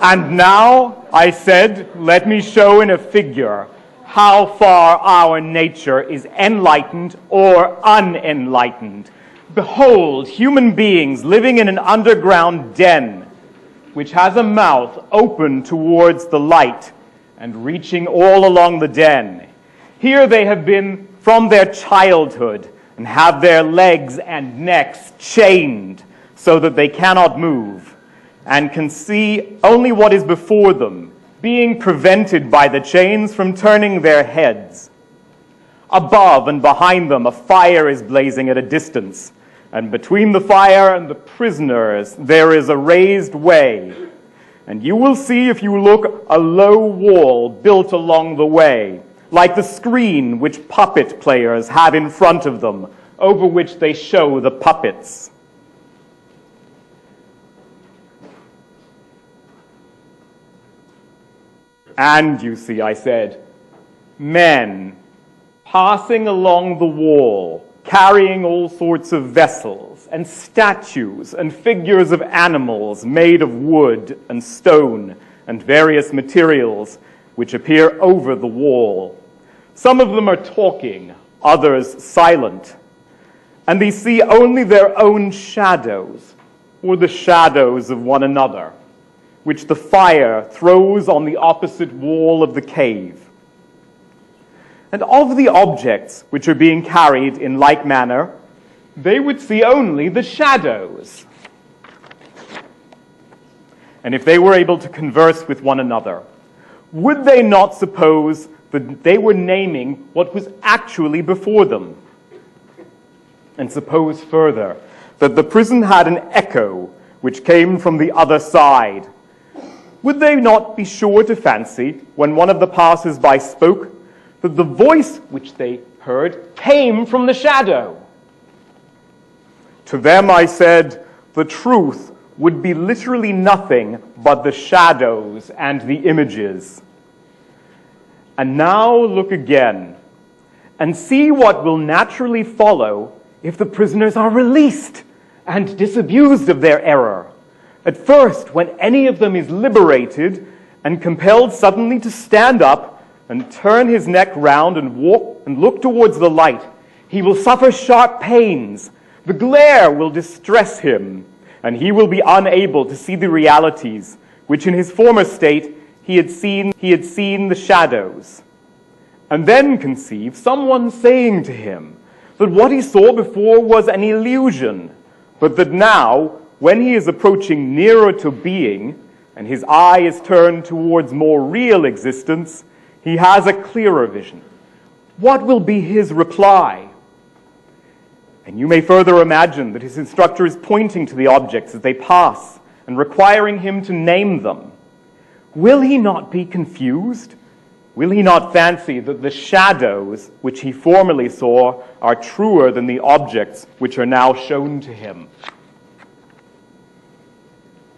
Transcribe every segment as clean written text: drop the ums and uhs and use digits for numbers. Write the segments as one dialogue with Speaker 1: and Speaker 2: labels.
Speaker 1: And now, I said, let me show in a figure how far our nature is enlightened or unenlightened. Behold, human beings living in an underground den, which has a mouth open towards the light and reaching all along the den. Here they have been from their childhood and have their legs and necks chained so that they cannot move and can see only what is before them, being prevented by the chains from turning their heads. Above and behind them a fire is blazing at a distance, and between the fire and the prisoners there is a raised way. And you will see, if you look, a low wall built along the way, like the screen which puppet players have in front of them, over which they show the puppets. And you see, I said, men passing along the wall, carrying all sorts of vessels and statues and figures of animals made of wood and stone and various materials which appear over the wall. Some of them are talking, others silent, and they see only their own shadows or the shadows of one another, which the fire throws on the opposite wall of the cave. And of the objects which are being carried in like manner, they would see only the shadows. And if they were able to converse with one another, would they not suppose that they were naming what was actually before them? And suppose further that the prison had an echo which came from the other side. Would they not be sure to fancy, when one of the passers-by spoke, that the voice which they heard came from the shadow? To them I said, the truth would be literally nothing but the shadows and the images. And now look again, and see what will naturally follow if the prisoners are released and disabused of their error. At first, when any of them is liberated and compelled suddenly to stand up and turn his neck round and walk and look towards the light, he will suffer sharp pains. The glare will distress him, and he will be unable to see the realities, which in his former state he had seen the shadows. And then conceive someone saying to him that what he saw before was an illusion, but that now, when he is approaching nearer to being, and his eye is turned towards more real existence, he has a clearer vision. What will be his reply? And you may further imagine that his instructor is pointing to the objects as they pass and requiring him to name them. Will he not be confused? Will he not fancy that the shadows which he formerly saw are truer than the objects which are now shown to him?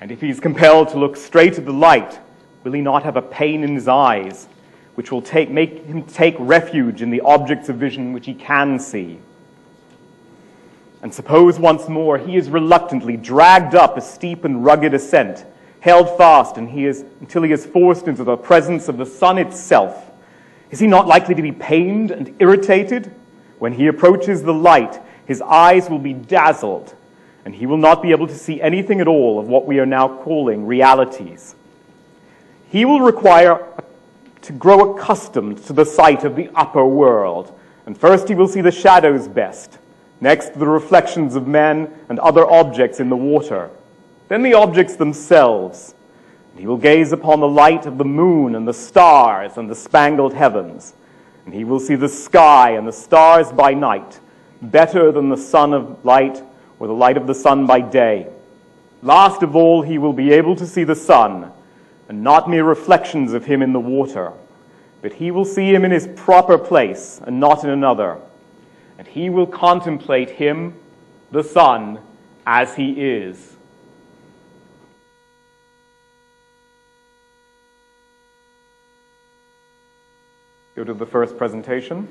Speaker 1: And if he is compelled to look straight at the light, will he not have a pain in his eyes, which will make him take refuge in the objects of vision which he can see? And suppose once more he is reluctantly dragged up a steep and rugged ascent, held fast until he is forced into the presence of the sun itself. Is he not likely to be pained and irritated? When he approaches the light, his eyes will be dazzled, and he will not be able to see anything at all of what we are now calling realities. He will require to grow accustomed to the sight of the upper world, and first he will see the shadows best, next the reflections of men and other objects in the water, then the objects themselves. And he will gaze upon the light of the moon and the stars and the spangled heavens, and he will see the sky and the stars by night, better than the sun of light or the light of the sun by day. Last of all, he will be able to see the sun, and not mere reflections of him in the water, but he will see him in his proper place and not in another. And he will contemplate him, the sun, as he is. Go to the first presentation.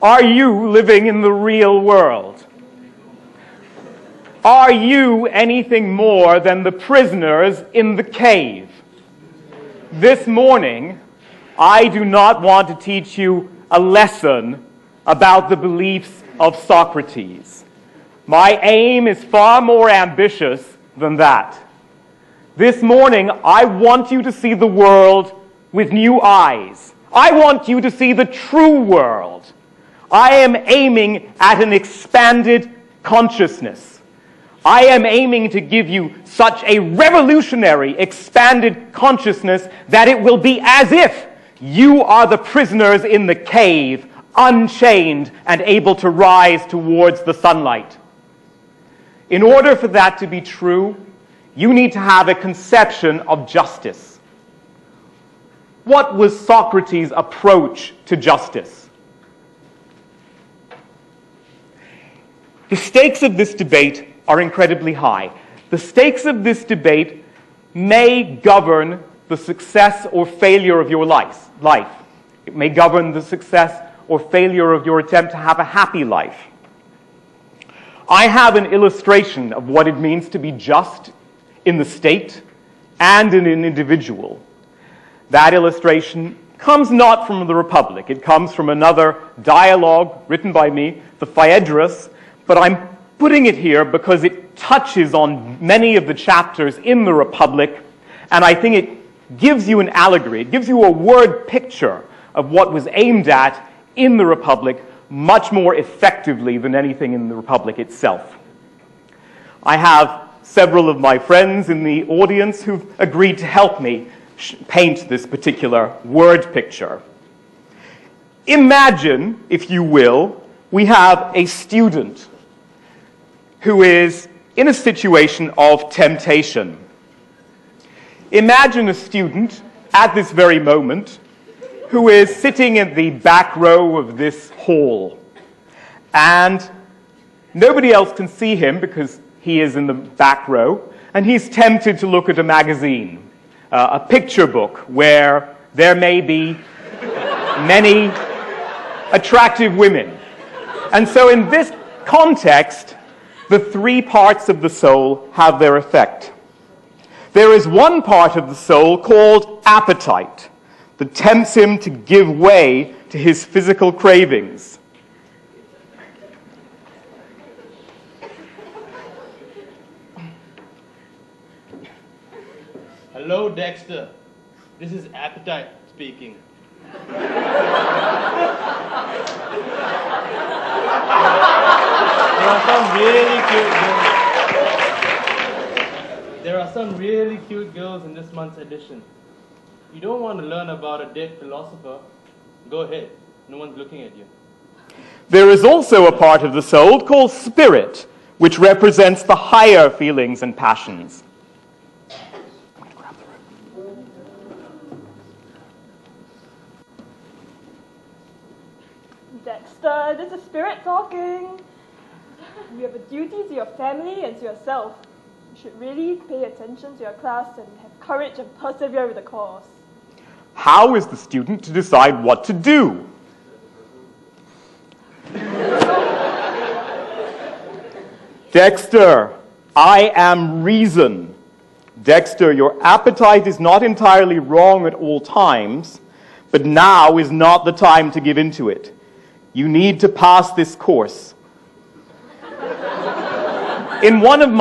Speaker 1: Are you living in the real world? Are you anything more than the prisoners in the cave? This morning, I do not want to teach you a lesson about the beliefs of Socrates. My aim is far more ambitious than that. This morning, I want you to see the world with new eyes. I want you to see the true world. I am aiming at an expanded consciousness. I am aiming to give you such a revolutionary, expanded consciousness that it will be as if you are the prisoners in the cave, unchained and able to rise towards the sunlight. In order for that to be true, you need to have a conception of justice. What was Socrates' approach to justice? The stakes of this debate are incredibly high. The stakes of this debate may govern the success or failure of your life. It may govern the success or failure of your attempt to have a happy life. I have an illustration of what it means to be just in the state and in an individual. That illustration comes not from the Republic. It comes from another dialogue written by me, the Phaedrus, but I'm putting it here because it touches on many of the chapters in the Republic, and I think it gives you an allegory. It gives you a word picture of what was aimed at in the Republic much more effectively than anything in the Republic itself. I have several of my friends in the audience who've agreed to help me paint this particular word picture. Imagine, if you will, we have a student who is in a situation of temptation. Imagine a student at this very moment who is sitting in the back row of this hall, and nobody else can see him because he is in the back row, and he's tempted to look at a magazine, a picture book where there may be many attractive women. And so in this context, the three parts of the soul have their effect. There is one part of the soul called appetite that tempts him to give way to his physical cravings.
Speaker 2: Hello, Dexter. This is Appetite speaking. There are some really cute girls in this month's edition. You don't want to learn about a dead philosopher? Go ahead. No one's looking at you.
Speaker 1: There is also a part of the soul called spirit, which represents the higher feelings and passions.
Speaker 3: Dexter, this is spirit talking. You have a duty to your family and to yourself. You should really pay attention to your class and have courage and persevere with the cause.
Speaker 1: How is the student to decide what to do? Dexter, I am reason. Dexter, your appetite is not entirely wrong at all times, but now is not the time to give in to it. You need to pass this course. In one of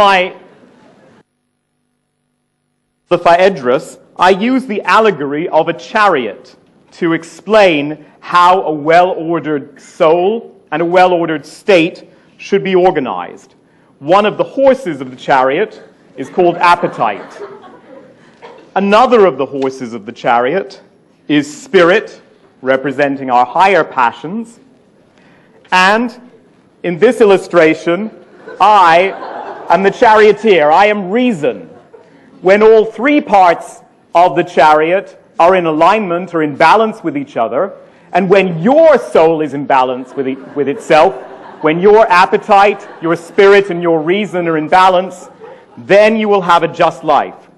Speaker 1: the Phaedrus, I use the allegory of a chariot to explain how a well-ordered soul and a well-ordered state should be organized. One of the horses of the chariot is called appetite. Another of the horses of the chariot is spirit, representing our higher passions. And in this illustration, I am the charioteer. I am reason. When all three parts of the chariot are in alignment or in balance with each other, and when your soul is in balance with itself, when your appetite, your spirit, and your reason are in balance, then you will have a just life.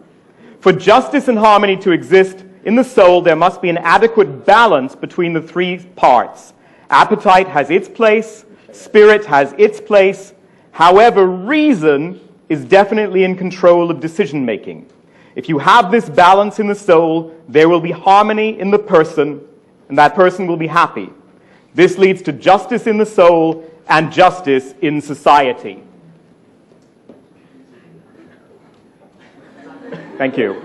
Speaker 1: For justice and harmony to exist in the soul, there must be an adequate balance between the three parts. Appetite has its place, spirit has its place. However, reason is definitely in control of decision-making. If you have this balance in the soul, there will be harmony in the person, and that person will be happy. This leads to justice in the soul and justice in society. Thank you.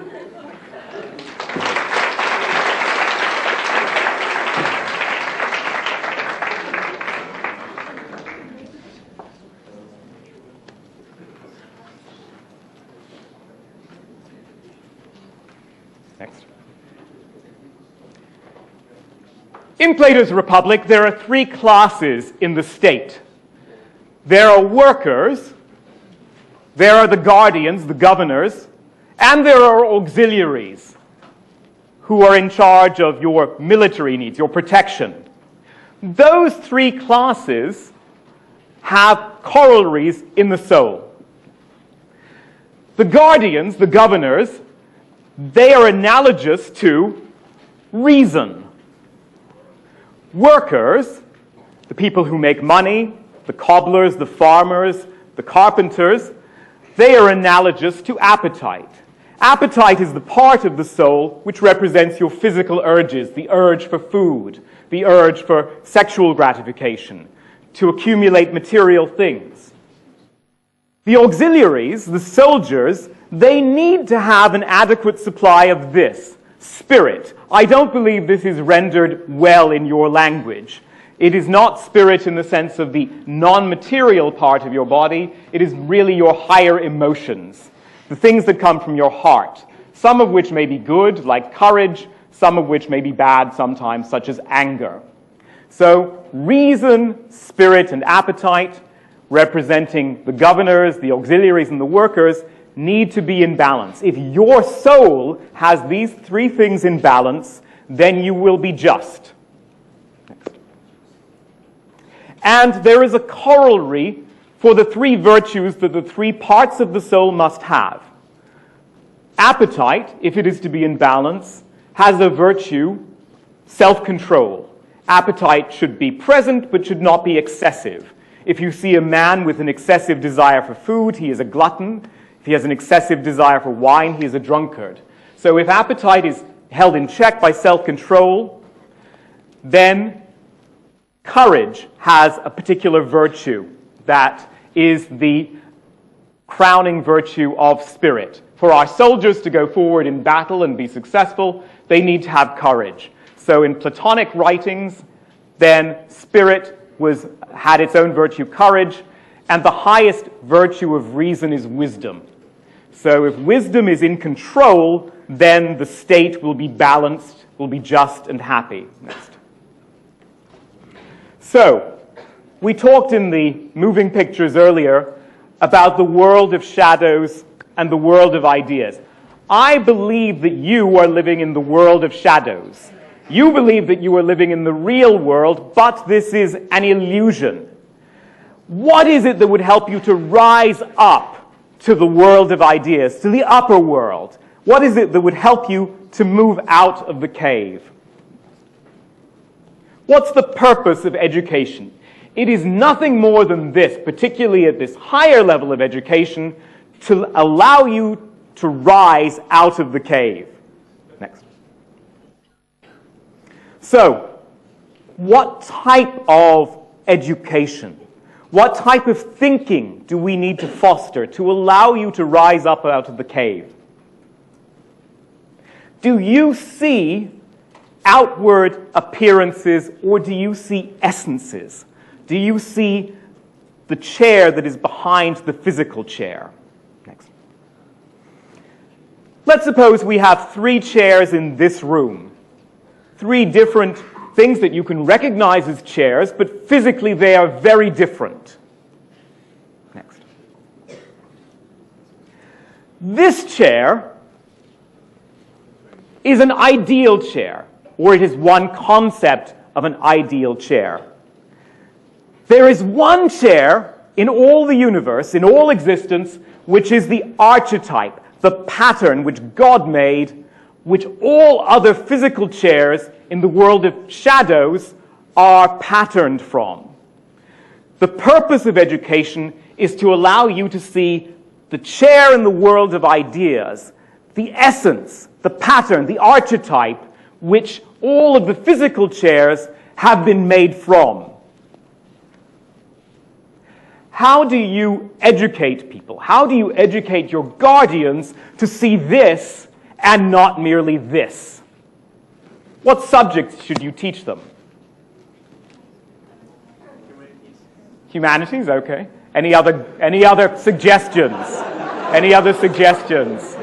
Speaker 1: Next. In Plato's Republic, there are three classes in the state. There are workers, there are the guardians, the governors, and there are auxiliaries who are in charge of your military needs, your protection. Those three classes have corollaries in the soul. The guardians, the governors, they are analogous to reason. Workers, the people who make money, the cobblers, the farmers, the carpenters, they are analogous to appetite. Appetite is the part of the soul which represents your physical urges, the urge for food, the urge for sexual gratification, to accumulate material things. The auxiliaries, the soldiers, they need to have an adequate supply of this, spirit. I don't believe this is rendered well in your language. It is not spirit in the sense of the non-material part of your body. It is really your higher emotions, the things that come from your heart, some of which may be good, like courage, some of which may be bad sometimes, such as anger. So reason, spirit, and appetite, representing the governors, the auxiliaries, and the workers, need to be in balance. If your soul has these three things in balance, then you will be just. Next. And there is a corollary for the three virtues that the three parts of the soul must have. Appetite, if it is to be in balance, has a virtue, self-control. Appetite should be present but should not be excessive. If you see a man with an excessive desire for food, he is a glutton. If he has an excessive desire for wine, he is a drunkard. So if appetite is held in check by self-control, then courage has a particular virtue that is the crowning virtue of spirit. For our soldiers to go forward in battle and be successful, they need to have courage. So in Platonic writings, then spirit had its own virtue, courage, and the highest virtue of reason is wisdom. So if wisdom is in control, then the state will be balanced, will be just and happy. Next. So, we talked in the moving pictures earlier about the world of shadows and the world of ideas. I believe that you are living in the world of shadows. You believe that you are living in the real world, but this is an illusion. What is it that would help you to rise up to the world of ideas, to the upper world? What is it that would help you to move out of the cave? What's the purpose of education? It is nothing more than this, particularly at this higher level of education, to allow you to rise out of the cave. Next. So, what type of education, what type of thinking do we need to foster to allow you to rise up out of the cave? Do you see outward appearances, or do you see essences? Do you see the chair that is behind the physical chair? Next. Let's suppose we have 3 chairs in this room. 3 different things that you can recognize as chairs, but physically they are very different. Next. This chair is an ideal chair, or it is one concept of an ideal chair. There is one chair in all the universe, in all existence, which is the archetype, the pattern which God made, which all other physical chairs in the world of shadows are patterned from. The purpose of education is to allow you to see the chair in the world of ideas, the essence, the pattern, the archetype, which all of the physical chairs have been made from. How do you educate people? How do you educate your guardians to see this and not merely this? What subjects should you teach them? Humanities, okay. Any other suggestions? Any other suggestions?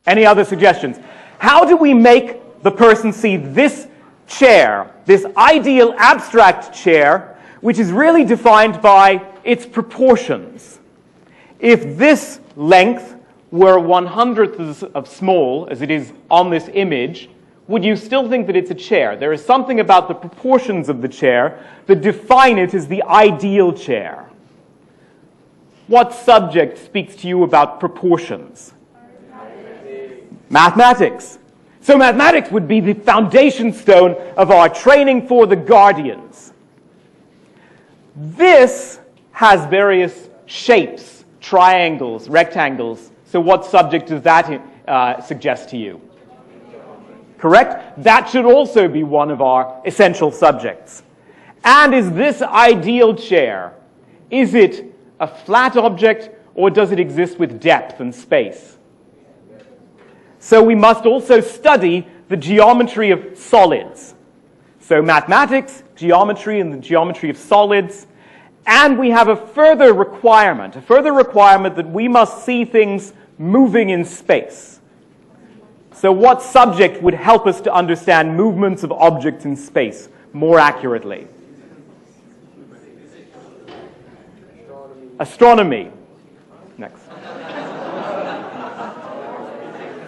Speaker 1: Any other suggestions? How do we make the person see this chair, this ideal abstract chair, which is really defined by its proportions? If this length were 1/100th of small, as it is on this image, would you still think that it's a chair? There is something about the proportions of the chair that define it as the ideal chair. What subject speaks to you about proportions? Mathematics. So mathematics would be the foundation stone of our training for the guardians. This has various shapes, triangles, rectangles. So what subject does that suggest to you? Correct? That should also be one of our essential subjects. And is this ideal chair, is it a flat object or does it exist with depth and space? So we must also study the geometry of solids. So mathematics, geometry, and the geometry of solids. And we have a further requirement that we must see things moving in space. So what subject would help us to understand movements of objects in space more accurately? Astronomy. Next.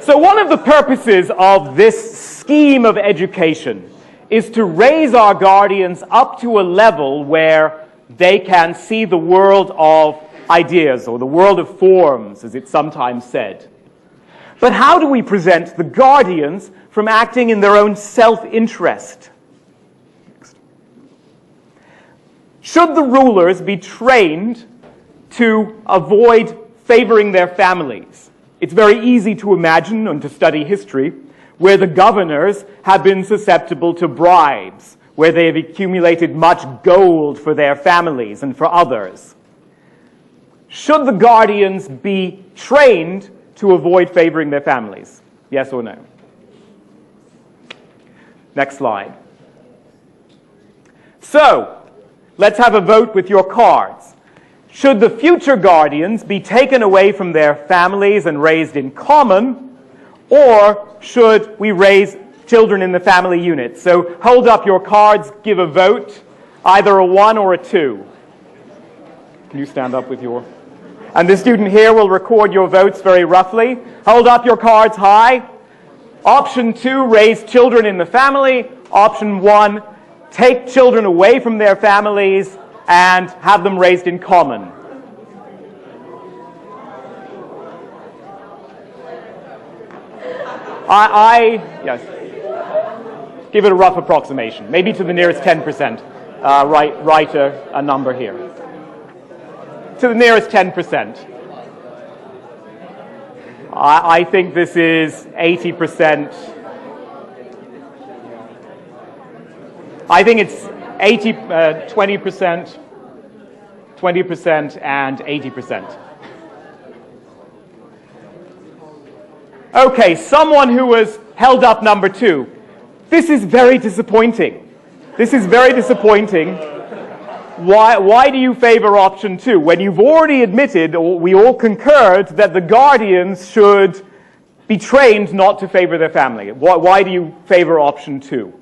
Speaker 1: So one of the purposes of this scheme of education is to raise our guardians up to a level where they can see the world of ideas, or the world of forms, as it's sometimes said. But how do we prevent the guardians from acting in their own self-interest? Should the rulers be trained to avoid favoring their families? It's very easy to imagine and to study history where the governors have been susceptible to bribes, where they have accumulated much gold for their families and for others. Should the guardians be trained to avoid favoring their families? Yes or no? Next slide. So, let's have a vote with your cards. Should the future guardians be taken away from their families and raised in common, or should we raise children in the family unit? So hold up your cards, give a vote, either a 1 or a 2. Can you stand up with your... And the student here will record your votes very roughly. Hold up your cards high. Option 2, raise children in the family. Option 1, take children away from their families and have them raised in common. Yes. Give it a rough approximation, maybe to the nearest 10%. Write a number here. To the nearest 10%. I think this is 80%. I think it's 20%, 20%, and 80%. Okay, someone who has held up number 2. This is very disappointing. This is very disappointing. Why do you favor option 2? When you've already admitted, or we all concurred, that the guardians should be trained not to favor their family. Why do you favor option 2?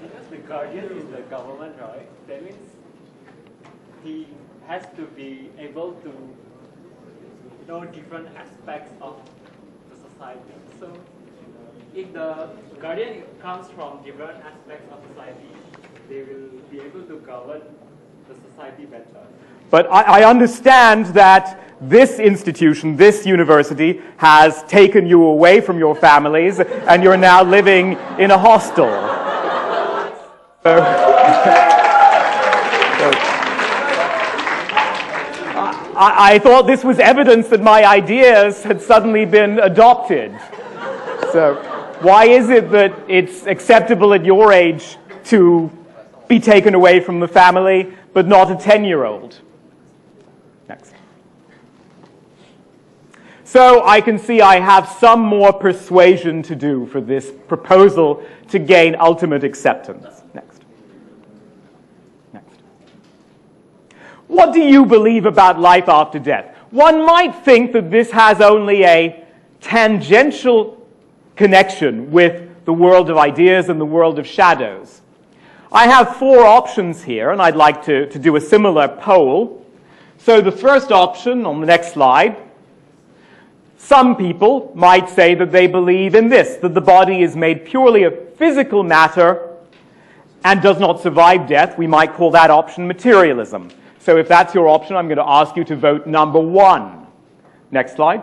Speaker 4: Because the guardian is the government, right? That means he has to be able to know different aspects of the society. So if the guardian comes from different aspects of society, they will be able to govern the society better.
Speaker 1: But I understand that this institution, this university, has taken you away from your families, and you're now living in a hostel. I thought this was evidence that my ideas had suddenly been adopted. So why is it that it's acceptable at your age to be taken away from the family, but not a 10-year-old? Next. So I can see I have some more persuasion to do for this proposal to gain ultimate acceptance. Next. Next. What do you believe about life after death? One might think that this has only a tangential connection with the world of ideas and the world of shadows. I have 4 options here, and I'd like to do a similar poll. So the first option on the next slide, some people might say that they believe in this, that the body is made purely of physical matter and does not survive death. We might call that option materialism. So if that's your option, I'm going to ask you to vote number 1. Next slide.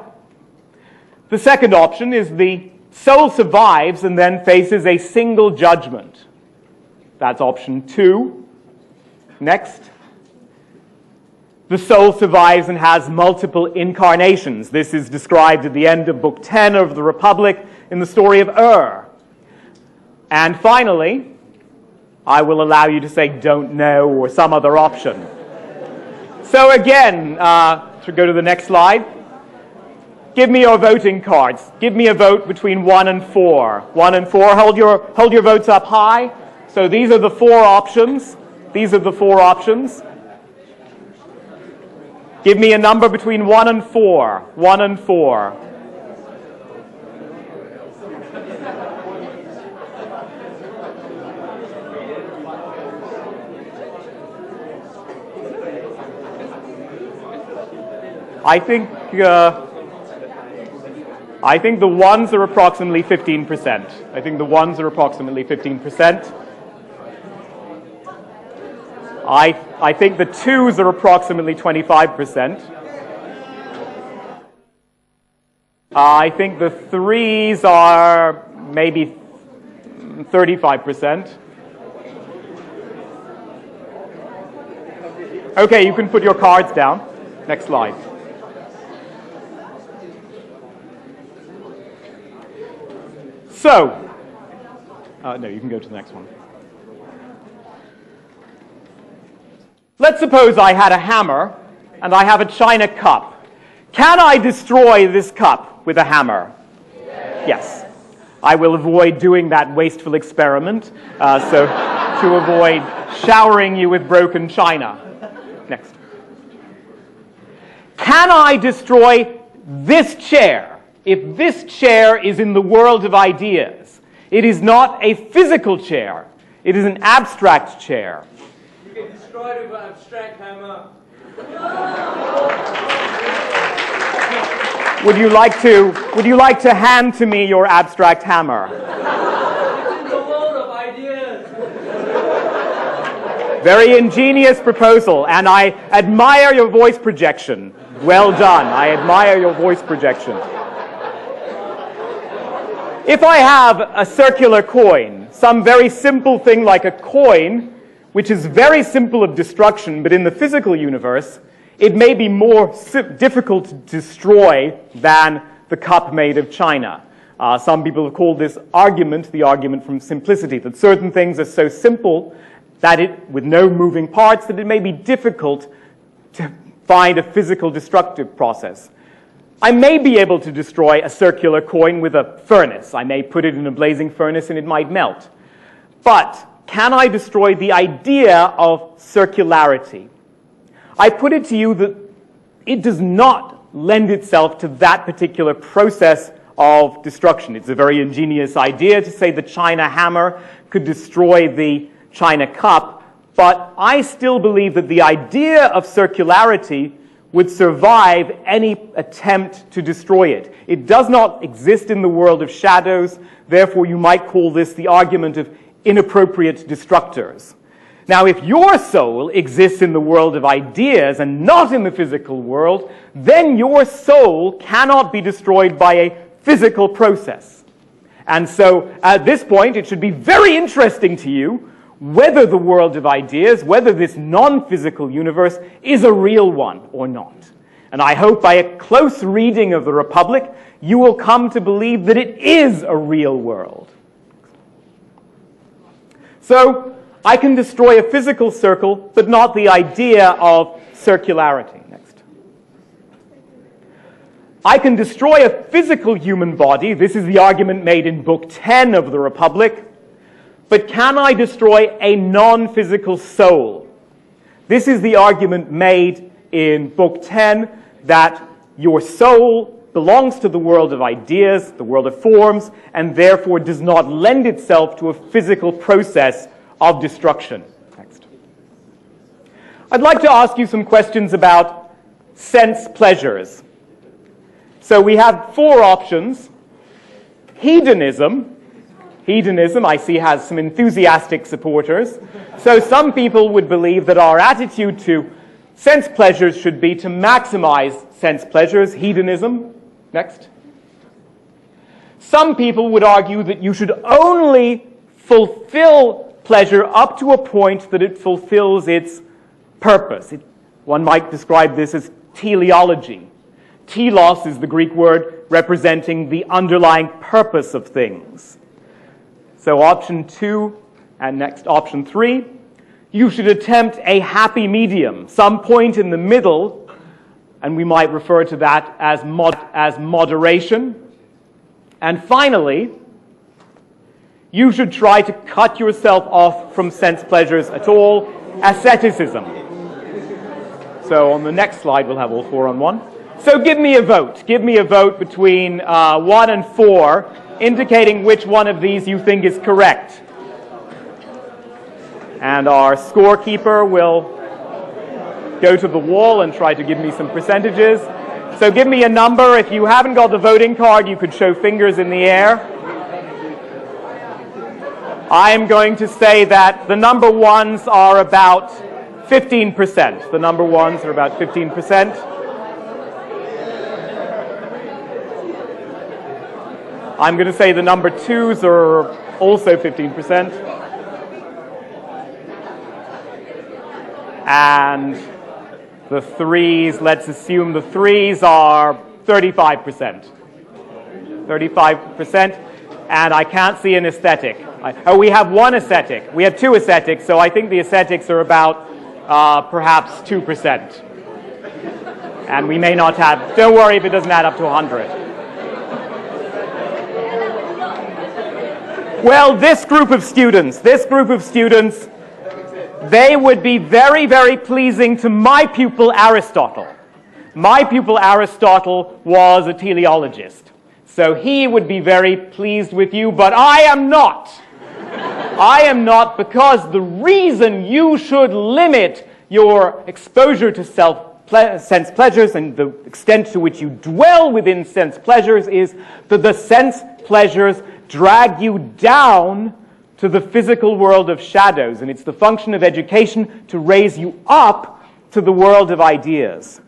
Speaker 1: The second option is the soul survives and then faces a single judgment. That's option 2. Next. The soul survives and has multiple incarnations. This is described at the end of Book 10 of the Republic in the story of And finally, I will allow you to say don't know or some other option. So again, to go to the next slide, give me your voting cards. Give me a vote between 1 and 4. 1 and 4, hold your votes up high. So these are the 4 options. These are the 4 options. Give me a number between 1 and 4. 1 and 4. I think the 1s are approximately 15%. I think the 1s are approximately 15%. I think the 2s are approximately 25%. I think the 3s are maybe 35%. Okay, you can put your cards down. Next slide. So, no, you can go to the next one. Let's suppose I had a hammer and I have a china cup. Can I destroy this cup with a hammer? Yes. I will avoid doing that wasteful experiment, so to avoid showering you with broken china. Next. Can I destroy this chair? If this chair is in the world of ideas, it is not a physical chair. It is an abstract chair.
Speaker 2: You can destroy it with an abstract hammer.
Speaker 1: Would you like to hand to me your abstract hammer?
Speaker 2: It's in the world of ideas.
Speaker 1: Very ingenious proposal, and I admire your voice projection. Well done. I admire your voice projection. If I have a circular coin, some very simple thing like a coin, which is very simple of destruction, but in the physical universe, it may be more difficult to destroy than the cup made of china. Some people have called this argument the argument from simplicity, that certain things are so simple that with no moving parts, that it may be difficult to find a physical destructive process. I may be able to destroy a circular coin with a furnace. I may put it in a blazing furnace and it might melt. But can I destroy the idea of circularity? I put it to you that it does not lend itself to that particular process of destruction. It's a very ingenious idea to say the china hammer could destroy the china cup, but I still believe that the idea of circularity would survive any attempt to destroy it. It does not exist in the world of shadows, therefore you might call this the argument of inappropriate destructors. Now, if your soul exists in the world of ideas and not in the physical world, then your soul cannot be destroyed by a physical process. And so, at this point, it should be very interesting to you whether the world of ideas, whether this non-physical universe is a real one or not. And I hope by a close reading of the Republic, you will come to believe that it is a real world. So, I can destroy a physical circle, but not the idea of circularity. Next. I can destroy a physical human body. This is the argument made in Book 10 of the Republic. But can I destroy a non-physical soul? This is the argument made in Book 10 that your soul belongs to the world of ideas, the world of forms, and therefore does not lend itself to a physical process of destruction. Next. I'd like to ask you some questions about sense pleasures. So we have 4 options. Hedonism. Hedonism, I see, has some enthusiastic supporters. So some people would believe that our attitude to sense pleasures should be to maximize sense pleasures. Hedonism. Next. Some people would argue that you should only fulfill pleasure up to a point that it fulfills its purpose. One might describe this as teleology. Telos is the Greek word representing the underlying purpose of things. So option 2 and next option 3, you should attempt a happy medium, some point in the middle, and we might refer to that as moderation. And finally, you should try to cut yourself off from sense pleasures at all, asceticism. So on the next slide, we'll have all 4 on 1. So give me a vote. Give me a vote between 1 and 4, indicating which one of these you think is correct. And our scorekeeper will go to the wall and try to give me some percentages. So give me a number. If you haven't got the voting card, you could show fingers in the air. I am going to say that the number ones are about 15%. The number ones are about 15%. I'm going to say the number 2s are also 15%. And the 3s, let's assume the 3s are 35%. 35%. And I can't see an aesthetic. We have 1 aesthetic. We have 2 aesthetics, so I think the aesthetics are about perhaps 2%. And we may not have, don't worry if it doesn't add up to 100. Well, this group of students, they would be very, very pleasing to my pupil Aristotle. My pupil Aristotle was a teleologist. So he would be very pleased with you, but I am not. I am not, because the reason you should limit your exposure to sense pleasures and the extent to which you dwell within sense pleasures is that the sense pleasures drag you down to the physical world of shadows, and it's the function of education to raise you up to the world of ideas.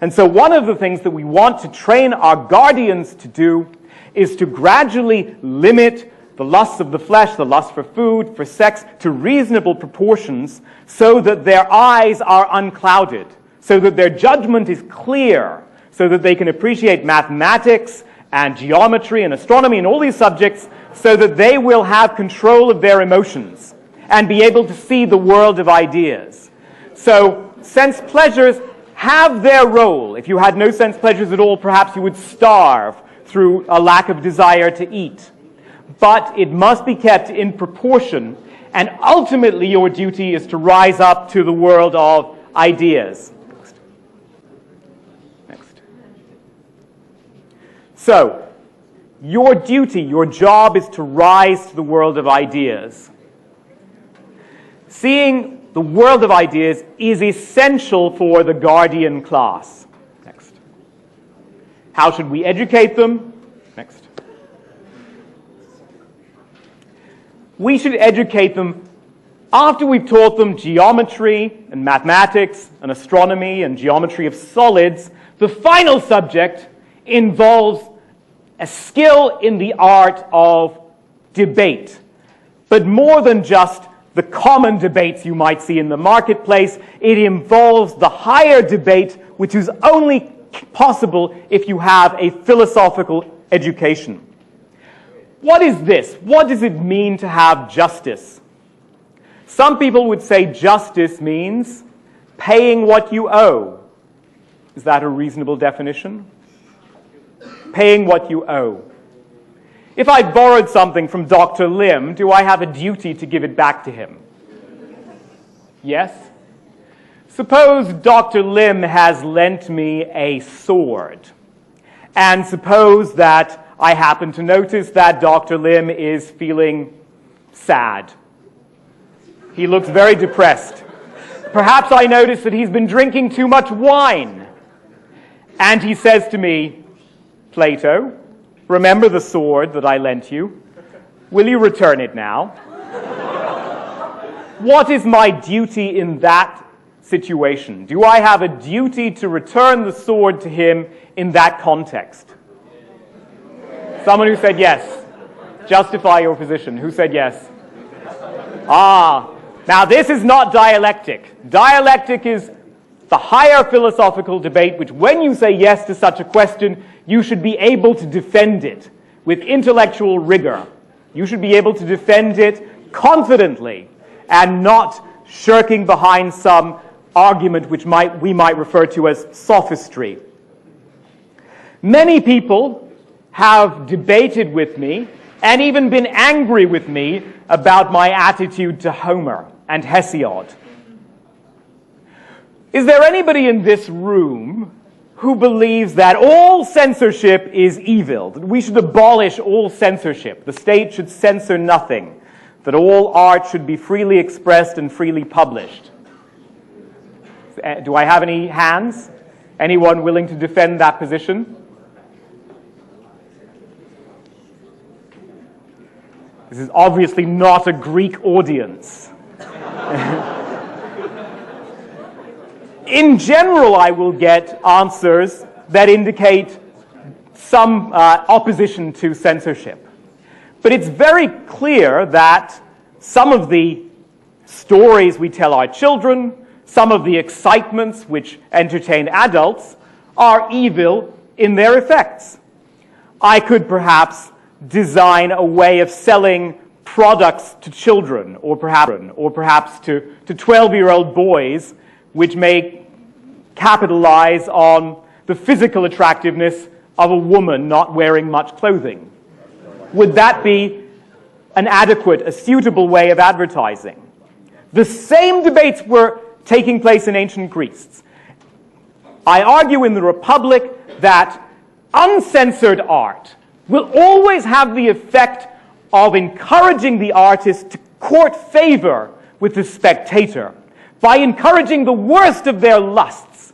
Speaker 1: And so one of the things that we want to train our guardians to do is to gradually limit the lusts of the flesh, the lust for food, for sex, to reasonable proportions so that their eyes are unclouded, so that their judgment is clear, so that they can appreciate mathematics and geometry and astronomy and all these subjects, so that they will have control of their emotions and be able to see the world of ideas. So sense pleasures have their role. If you had no sense pleasures at all, perhaps you would starve through a lack of desire to eat. But it must be kept in proportion, and ultimately your duty is to rise up to the world of ideas. Next. So, your duty, your job is to rise to the world of ideas. Seeing the world of ideas is essential for the guardian class. Next. How should we educate them? Next. We should educate them After we've taught them geometry and mathematics and astronomy and geometry of solids, the final subject involves a skill in the art of debate. But more than just the common debates you might see in the marketplace, it involves the higher debate, which is only possible if you have a philosophical education. What is this? What does it mean to have justice? Some people would say justice means paying what you owe. Is that a reasonable definition? Paying what you owe. If I borrowed something from Dr. Lim, do I have a duty to give it back to him? Yes? Suppose Dr. Lim has lent me a sword. And suppose that I happen to notice that Dr. Lim is feeling sad. He looks very depressed. Perhaps I notice that he's been drinking too much wine. And he says to me, Plato, remember the sword that I lent you? Will you return it now? What is my duty in that situation? Do I have a duty to return the sword to him in that context? Someone who said yes. Justify your position. Who said yes? Now this is not dialectic. Dialectic is the higher philosophical debate, which when you say yes to such a question, you should be able to defend it with intellectual rigor. You should be able to defend it confidently and not shirking behind some argument which we might refer to as sophistry. Many people have debated with me and even been angry with me about my attitude to Homer and Hesiod. Is there anybody in this room who believes that all censorship is evil, that we should abolish all censorship, the state should censor nothing, that all art should be freely expressed and freely published? Do I have any hands? Anyone willing to defend that position? This is obviously not a Greek audience. In general, I will get answers that indicate some opposition to censorship. But it's very clear that some of the stories we tell our children, some of the excitements which entertain adults, are evil in their effects. I could perhaps design a way of selling products to children, or perhaps to 12-year-old boys, which may capitalize on the physical attractiveness of a woman not wearing much clothing. Would that be an adequate, a suitable way of advertising? The same debates were taking place in ancient Greece. I argue in the Republic that uncensored art will always have the effect of encouraging the artist to court favor with the spectator. By encouraging the worst of their lusts,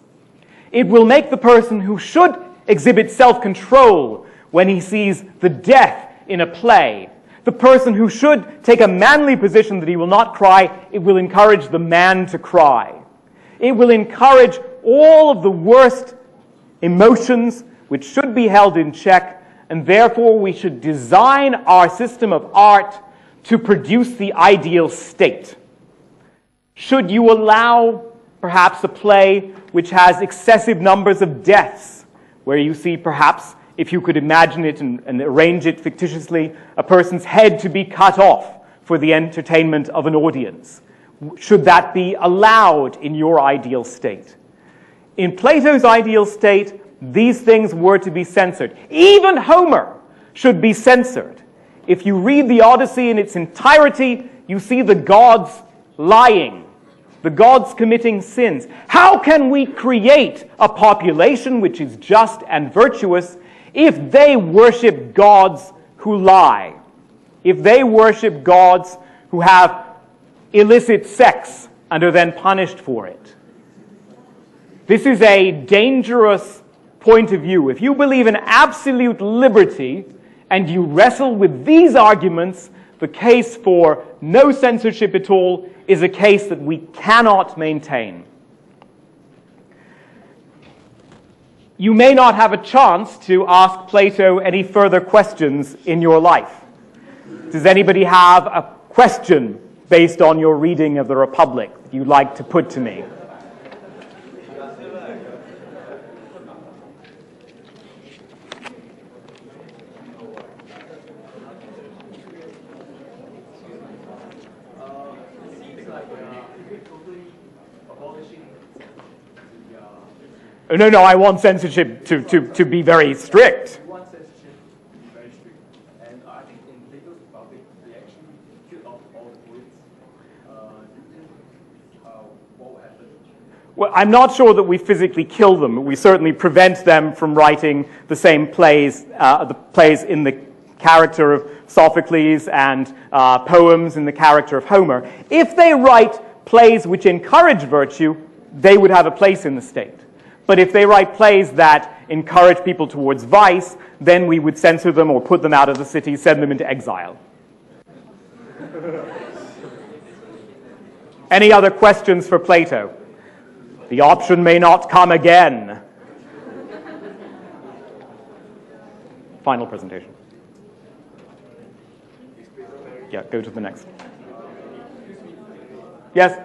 Speaker 1: it will make the person who should exhibit self-control when he sees the death in a play, the person who should take a manly position that he will not cry, it will encourage the man to cry. It will encourage all of the worst emotions which should be held in check, and therefore we should design our system of art to produce the ideal state. Should you allow perhaps a play which has excessive numbers of deaths, where you see perhaps, if you could imagine it and arrange it fictitiously, a person's head to be cut off for the entertainment of an audience? Should that be allowed in your ideal state? In Plato's ideal state, these things were to be censored. Even Homer should be censored. If you read the Odyssey in its entirety, you see the gods lying, the gods committing sins. How can we create a population which is just and virtuous if they worship gods who lie? If they worship gods who have illicit sex and are then punished for it? This is a dangerous point of view. If you believe in absolute liberty and you wrestle with these arguments, The case for no censorship at all is a case that we cannot maintain. You may not have a chance to ask Plato any further questions in your life. Does anybody have a question based on your reading of the Republic that you'd like to put to me? No, I want censorship to be very strict.
Speaker 5: We want censorship to be very strict. And I think in Plato's Republic, they actually killed off all the poets. Do you think what will happen?
Speaker 1: Well, I'm not sure that we physically kill them, but we certainly prevent them from writing the same plays, the plays in the character of Sophocles and poems in the character of Homer. If they write plays which encourage virtue, they would have a place in the state. But if they write plays that encourage people towards vice, then we would censor them or put them out of the city, send them into exile. Any other questions for Plato? The option may not come again. Final presentation. Yeah, go to the next. Yes?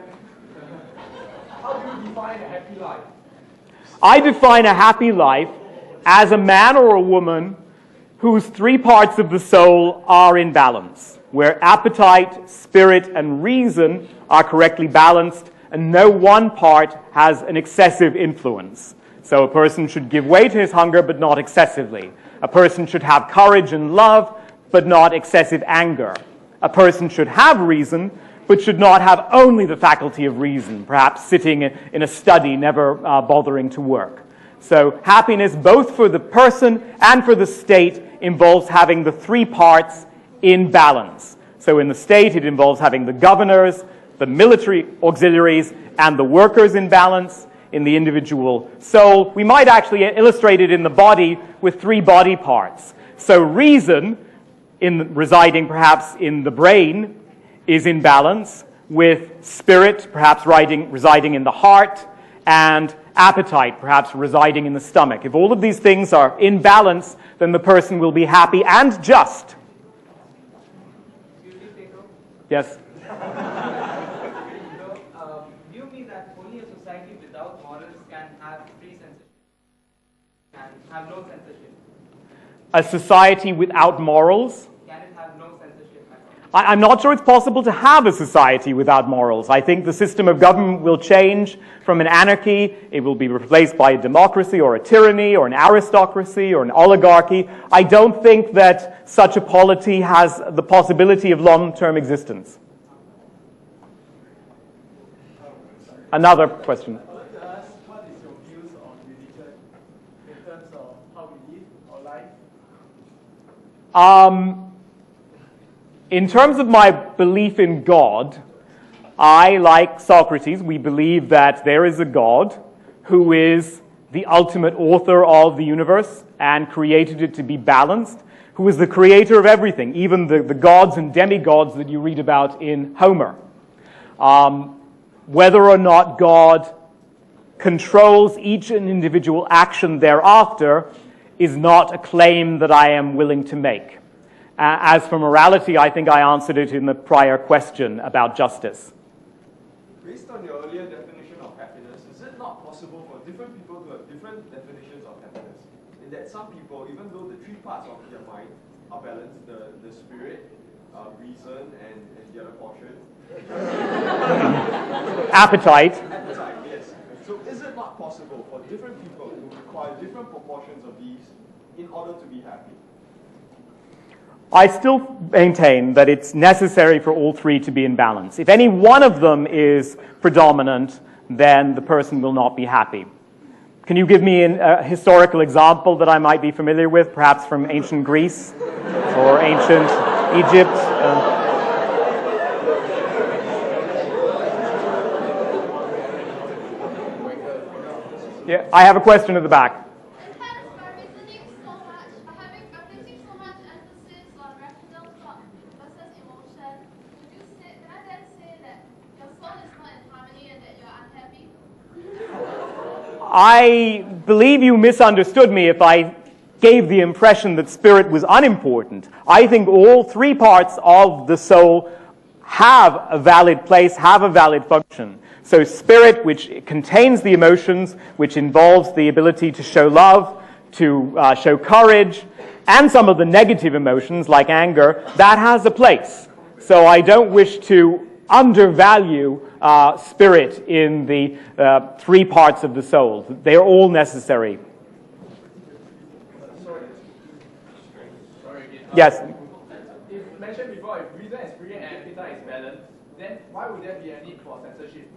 Speaker 5: How do you define a happy life?
Speaker 1: I define a happy life as a man or a woman whose three parts of the soul are in balance, where appetite, spirit, and reason are correctly balanced, and no one part has an excessive influence. So a person should give way to his hunger, but not excessively. A person should have courage and love, but not excessive anger. A person should have reason, but should not have only the faculty of reason, perhaps sitting in a study, never bothering to work. So happiness, both for the person and for the state, involves having the three parts in balance. So in the state, it involves having the governors, the military auxiliaries, and the workers in balance. In the individual soul, we might actually illustrate it in the body with three body parts. So reason, residing perhaps in the brain, is in balance with spirit, perhaps residing in the heart, and appetite, perhaps residing in the stomach. If all of these things are in balance, then the person will be happy and just. Yes?
Speaker 6: Do you mean that only a society without morals can have free censorship and have no censorship?
Speaker 1: A society without morals?
Speaker 6: Can it have no censorship at all?
Speaker 1: I'm not sure it's possible to have a society without morals. I think the system of government will change from an anarchy. It will be replaced by a democracy or a tyranny or an aristocracy or an oligarchy. I don't think that such a polity has the possibility of long-term existence. Another question.
Speaker 5: I'd like to ask, what is your views on religion in terms of how we live our life?
Speaker 1: In terms of my belief in God, I, like Socrates, we believe that there is a God who is the ultimate author of the universe and created it to be balanced, who is the creator of everything, even the gods and demigods that you read about in Homer. Whether or not God controls each individual action thereafter is not a claim that I am willing to make. As for morality, I think I answered it in the prior question about justice.
Speaker 5: Based on your earlier definition of happiness, is it not possible for different people to have different definitions of happiness? In that some people, even though the three parts of their mind are balanced, the spirit, reason, and the other portion.
Speaker 1: Appetite.
Speaker 5: Appetite, yes. So is it not possible for different people to require different proportions of these in order to be happy?
Speaker 1: I still maintain that it's necessary for all three to be in balance. If any one of them is predominant, then the person will not be happy. Can you give me a historical example that I might be familiar with, perhaps from ancient Greece or ancient Egypt? Yeah, I have a question at the back. I believe you misunderstood me if I gave the impression that spirit was unimportant. I think all three parts of the soul have a valid place, have a valid function. So spirit, which contains the emotions, which involves the ability to show love, to show courage, and some of the negative emotions like anger, that has a place. So I don't wish to undervalue spirit in the three parts of the soul. They are all necessary. Yes?
Speaker 5: If mentioned before, if reason, experience, and appetite is balanced, then why would there be a need for censorship?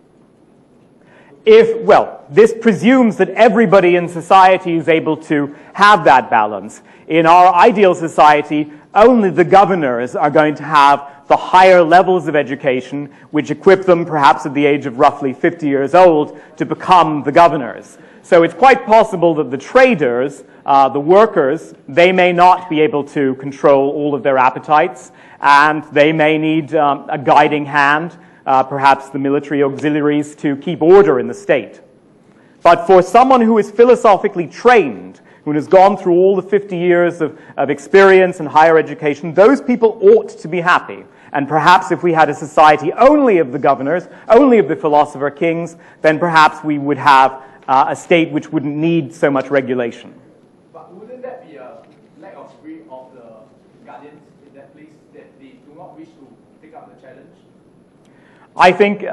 Speaker 1: Well, this presumes that everybody in society is able to have that balance. In our ideal society, only the governors are going to have the higher levels of education, which equip them perhaps at the age of roughly 50 years old to become the governors. So it's quite possible that the traders, the workers, they may not be able to control all of their appetites, and they may need a guiding hand, perhaps the military auxiliaries, to keep order in the state. But for someone who is philosophically trained, who has gone through all the 50 years of experience and higher education, those people ought to be happy. And perhaps if we had a society only of the governors, only of the philosopher kings, then perhaps we would have a state which wouldn't need so much regulation.
Speaker 5: But wouldn't that be a lack of spirit of the guardians in that place, that they do not wish to take up the challenge?
Speaker 1: I think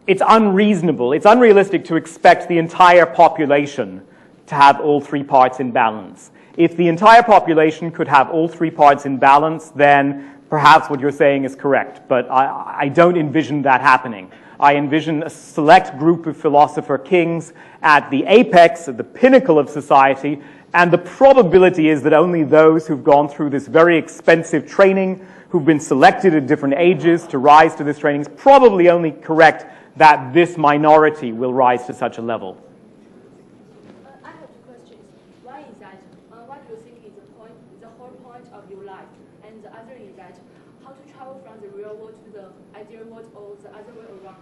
Speaker 1: it's unreasonable, it's unrealistic to expect the entire population to have all three parts in balance. If the entire population could have all three parts in balance, then perhaps what you're saying is correct, but I don't envision that happening. I envision a select group of philosopher kings at the apex, at the pinnacle of society, and the probability is that only those who've gone through this very expensive training, who've been selected at different ages to rise to this training, is probably only correct that this minority will rise to such a level.
Speaker 7: I have two questions. One is that, what do you think is the whole point of your life? And the other is that, how to travel from the real world to the ideal world, or the other way around?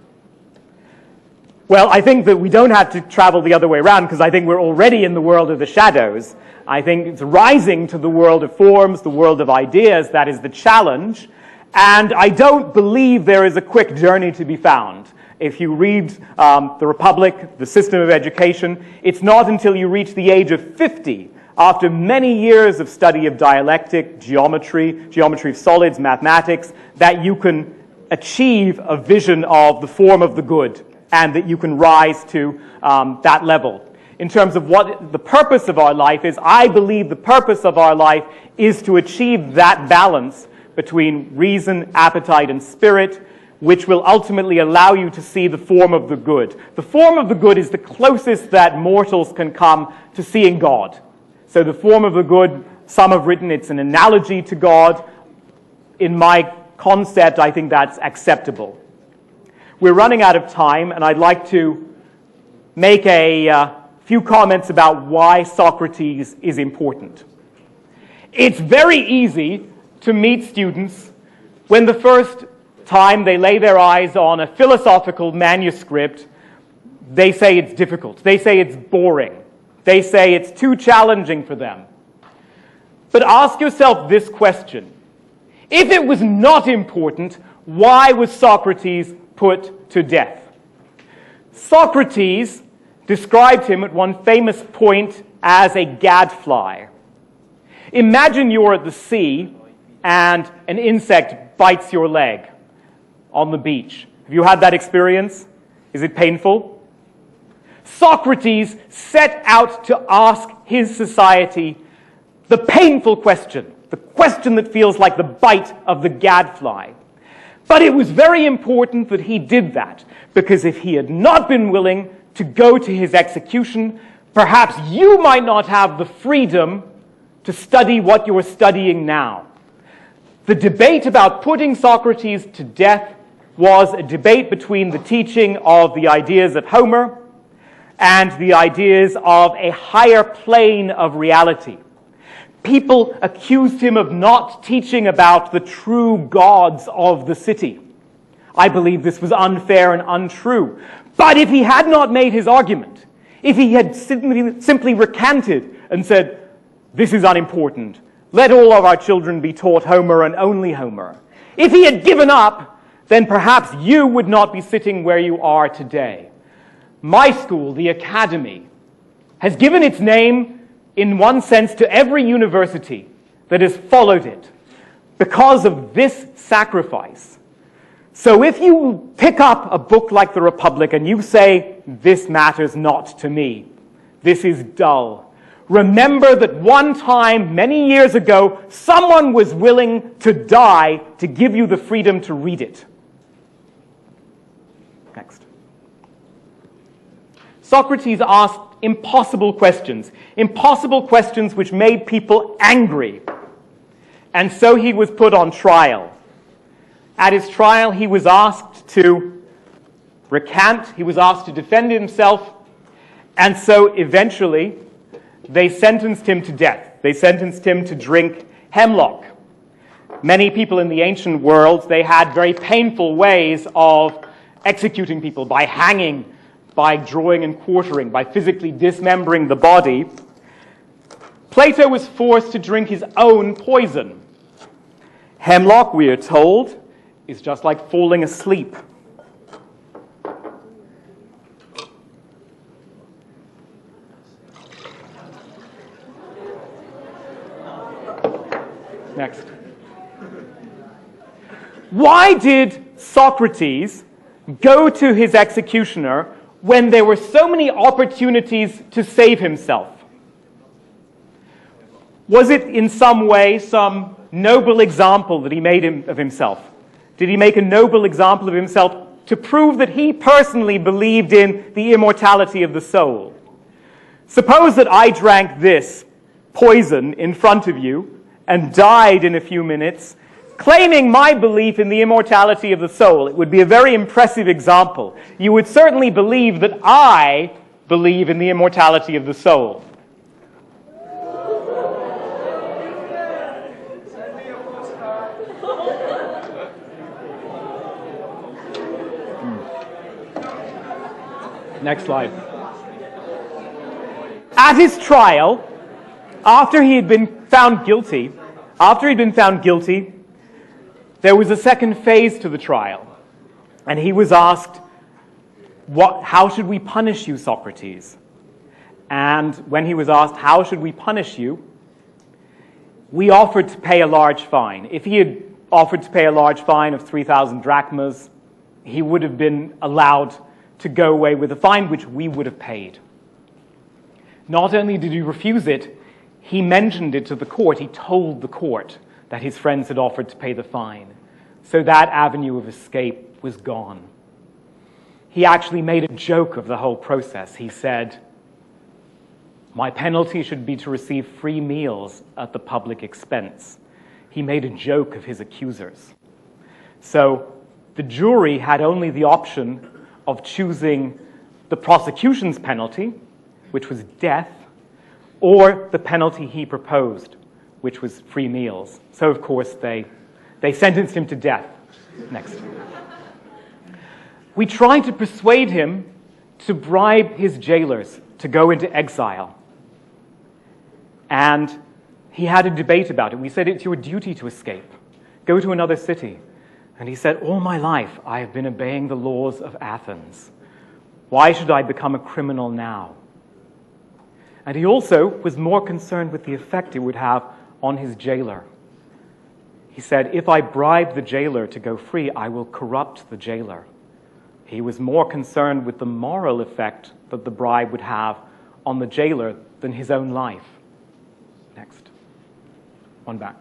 Speaker 1: Well, I think that we don't have to travel the other way around, because I think we're already in the world of the shadows. I think it's rising to the world of forms, the world of ideas, that is the challenge. And I don't believe there is a quick journey to be found. If you read The Republic, the system of education, it's not until you reach the age of 50, after many years of study of dialectic, geometry of solids, mathematics, that you can achieve a vision of the form of the good, and that you can rise to that level. In terms of what the purpose of our life is, I believe the purpose of our life is to achieve that balance between reason, appetite, and spirit, which will ultimately allow you to see the form of the good. The form of the good is the closest that mortals can come to seeing God. So the form of the good, some have written it's an analogy to God. In my concept, I think that's acceptable. We're running out of time, and I'd like to make a few comments about why Socrates is important. It's very easy to meet students when the first time they lay their eyes on a philosophical manuscript, they say it's difficult. They say it's boring. They say it's too challenging for them. But ask yourself this question. If it was not important, why was Socrates put to death? Socrates described him at one famous point as a gadfly. Imagine you're at the sea and an insect bites your leg on the beach. Have you had that experience? Is it painful? Socrates set out to ask his society the painful question, the question that feels like the bite of the gadfly. But it was very important that he did that, because if he had not been willing to go to his execution, perhaps you might not have the freedom to study what you're studying now. The debate about putting Socrates to death was a debate between the teaching of the ideas of Homer and the ideas of a higher plane of reality. People accused him of not teaching about the true gods of the city. I believe this was unfair and untrue. But if he had not made his argument, if he had simply recanted and said, this is unimportant, let all of our children be taught Homer and only Homer, if he had given up, then perhaps you would not be sitting where you are today. My school, the Academy, has given its name, in one sense, to every university that has followed it because of this sacrifice. So if you pick up a book like The Republic and you say, this matters not to me, this is dull, remember that one time, many years ago, someone was willing to die to give you the freedom to read it. Next. Socrates asked impossible questions which made people angry. And so he was put on trial. At his trial, he was asked to recant, he was asked to defend himself, and so eventually they sentenced him to death. They sentenced him to drink hemlock. Many people in the ancient world, they had very painful ways of executing people by hanging, by drawing and quartering, by physically dismembering the body. Plato was forced to drink his own poison. Hemlock, we are told, is just like falling asleep. Next. Why did Socrates go to his executioner when there were so many opportunities to save himself? Was it in some way some noble example that he made of himself? Did he make a noble example of himself to prove that he personally believed in the immortality of the soul? Suppose that I drank this poison in front of you and died in a few minutes, claiming my belief in the immortality of the soul. It would be a very impressive example. You would certainly believe that I believe in the immortality of the soul. Next slide. At his trial, after he had been found guilty, there was a second phase to the trial. And he was asked, how should we punish you, Socrates? And when he was asked, how should we punish you? We offered to pay a large fine. If he had offered to pay a large fine of 3,000 drachmas, he would have been allowed to go away with a fine which we would have paid. Not only did he refuse it, he mentioned it to the court. He told the court that his friends had offered to pay the fine. So that avenue of escape was gone. He actually made a joke of the whole process. He said, my penalty should be to receive free meals at the public expense. He made a joke of his accusers. So the jury had only the option of choosing the prosecution's penalty, which was death, or the penalty he proposed, which was free meals. So, of course, they sentenced him to death. Next. We tried to persuade him to bribe his jailers to go into exile. And he had a debate about it. We said, it's your duty to escape. Go to another city. And he said, all my life I have been obeying the laws of Athens. Why should I become a criminal now? And he also was more concerned with the effect it would have on his jailer. He said, if I bribe the jailer to go free, I will corrupt the jailer. He was more concerned with the moral effect that the bribe would have on the jailer than his own life. Next. One back.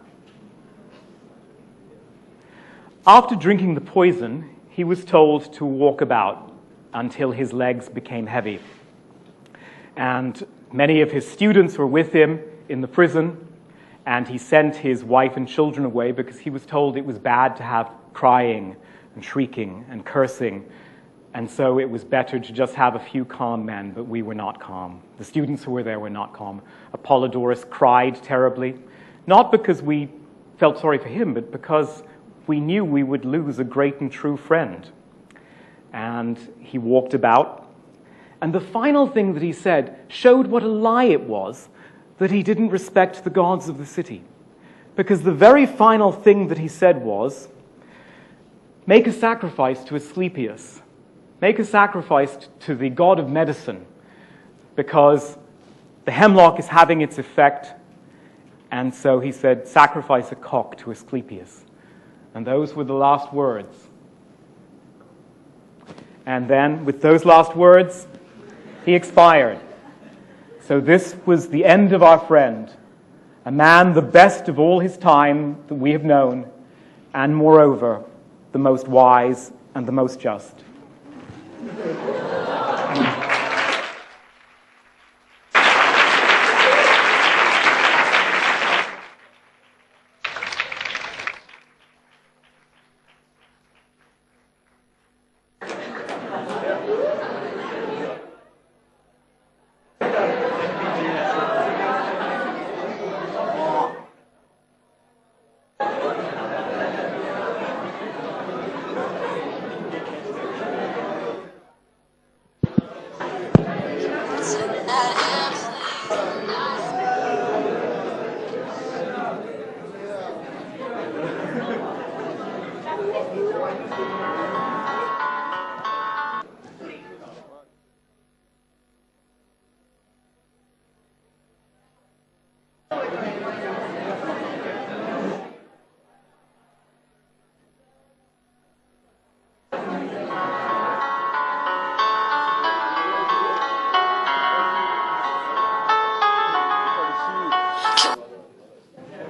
Speaker 1: After drinking the poison, he was told to walk about until his legs became heavy. And many of his students were with him in the prison, and he sent his wife and children away because he was told it was bad to have crying and shrieking and cursing, and so it was better to just have a few calm men, but we were not calm. The students who were there were not calm. Apollodorus cried terribly, not because we felt sorry for him, but because we knew we would lose a great and true friend. And he walked about. And the final thing that he said showed what a lie it was that he didn't respect the gods of the city. Because the very final thing that he said was, make a sacrifice to Asclepius. Make a sacrifice to the god of medicine, because the hemlock is having its effect. And so he said, sacrifice a cock to Asclepius. And those were the last words. And then, with those last words, he expired. So this was the end of our friend, a man the best of all his time that we have known, and moreover, the most wise and the most just.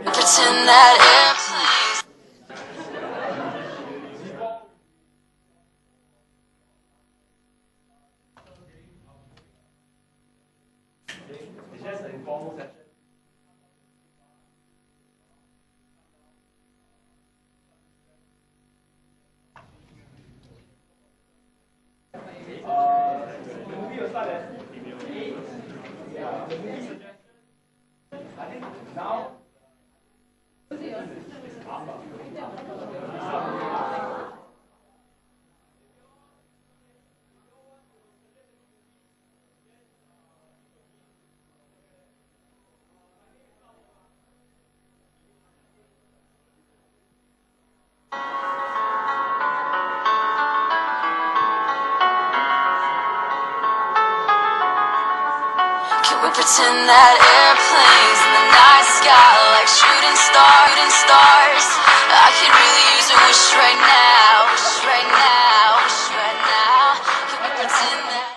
Speaker 8: Pretend that airplanes.
Speaker 5: It's just an informal session. The movie will start at 8. Yeah, the movie suggestion. I think now.
Speaker 8: Can we pretend that airplanes in the night sky like shooting stars? I could really use a wish right now, wish right now, wish right now. Can we pretend that?